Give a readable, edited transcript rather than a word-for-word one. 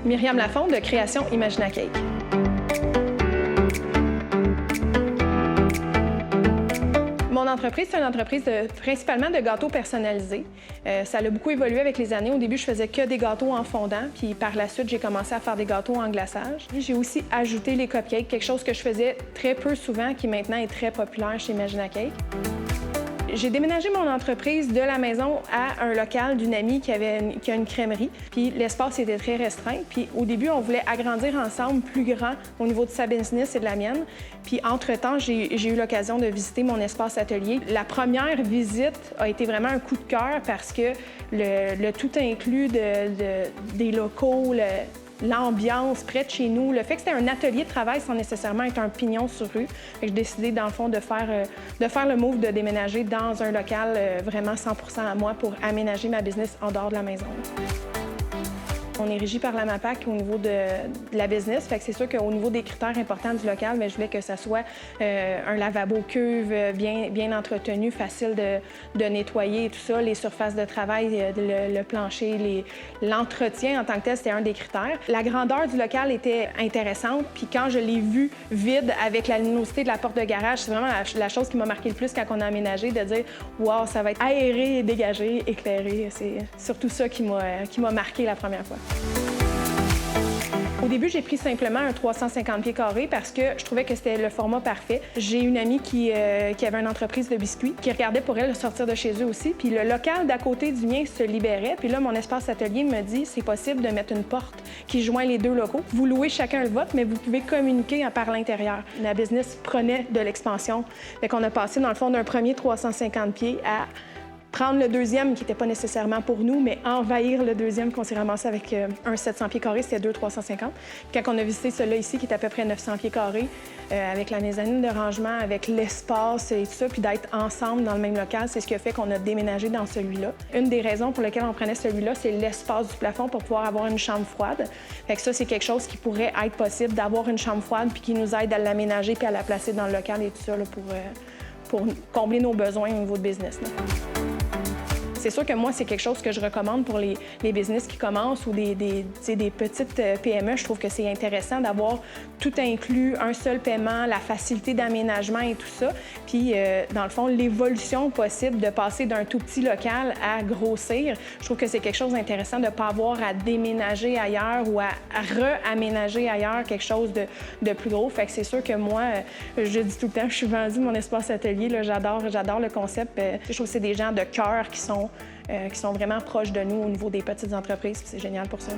Myriam Lafond de Création Imagina Cake. Mon entreprise, c'est une entreprise principalement de gâteaux personnalisés. Ça a beaucoup évolué avec les années. Au début, je faisais que des gâteaux en fondant, puis par la suite, j'ai commencé à faire des gâteaux en glaçage. J'ai aussi ajouté les cupcakes, quelque chose que je faisais très peu souvent, qui maintenant est très populaire chez Imagina Cake. J'ai déménagé mon entreprise de la maison à un local d'une amie qui a une crèmerie. Puis l'espace était très restreint. Puis au début, on voulait agrandir ensemble, plus grand au niveau de sa business et de la mienne. Puis entre-temps, j'ai eu l'occasion de visiter mon espace atelier. La première visite a été vraiment un coup de cœur parce que le tout inclus des locaux, l'ambiance près de chez nous, le fait que c'était un atelier de travail sans nécessairement être un pignon sur rue. J'ai décidé, dans le fond, de faire le move de déménager dans un local vraiment 100% à moi pour aménager ma business en dehors de la maison. On est régi par la MAPAC au niveau de la business. Fait que c'est sûr qu'au niveau des critères importants du local, je voulais que ça soit un lavabo cuve bien entretenu, facile de nettoyer et tout ça, les surfaces de travail, le plancher, l'entretien en tant que tel, c'était un des critères. La grandeur du local était intéressante, puis quand je l'ai vu vide avec la luminosité de la porte de garage, c'est vraiment la chose qui m'a marqué le plus quand on a aménagé, de dire « wow, ça va être aéré, dégagé, éclairé ». C'est surtout ça qui m'a marqué la première fois. Au début, j'ai pris simplement un 350 pieds carrés parce que je trouvais que c'était le format parfait. J'ai une amie qui avait une entreprise de biscuits qui regardait pour elle sortir de chez eux aussi. Puis le local d'à côté du mien se libérait. Puis là, mon espace atelier me dit c'est possible de mettre une porte qui joint les deux locaux. Vous louez chacun le vôtre, mais vous pouvez communiquer par l'intérieur. La business prenait de l'expansion. Fait qu'on a passé, dans le fond, d'un premier 350 pieds à prendre le deuxième, qui n'était pas nécessairement pour nous, mais envahir le deuxième, qu'on s'est ramassé avec un 700 pieds carrés, c'était 350. Quand on a visité celui-là ici, qui est à peu près 900 pieds carrés, avec la mezzanine de rangement, avec l'espace et tout ça, puis d'être ensemble dans le même local, c'est ce qui a fait qu'on a déménagé dans celui-là. Une des raisons pour lesquelles on prenait celui-là, c'est l'espace du plafond pour pouvoir avoir une chambre froide. Fait que ça, c'est quelque chose qui pourrait être possible, d'avoir une chambre froide, puis qui nous aide à l'aménager puis à la placer dans le local et tout ça, là, pour combler nos besoins au niveau de business, là. C'est sûr que moi, c'est quelque chose que je recommande pour les business qui commencent ou des petites PME. Je trouve que c'est intéressant d'avoir tout inclus, un seul paiement, la facilité d'aménagement et tout ça. Puis, dans le fond, l'évolution possible de passer d'un tout petit local à grossir. Je trouve que c'est quelque chose d'intéressant de ne pas avoir à déménager ailleurs ou à re-aménager ailleurs quelque chose de plus gros. Fait que c'est sûr que moi, je dis tout le temps, je suis vendue mon espace atelier. J'adore le concept. Je trouve que c'est des gens de cœur qui sont vraiment proches de nous au niveau des petites entreprises. C'est génial pour ça.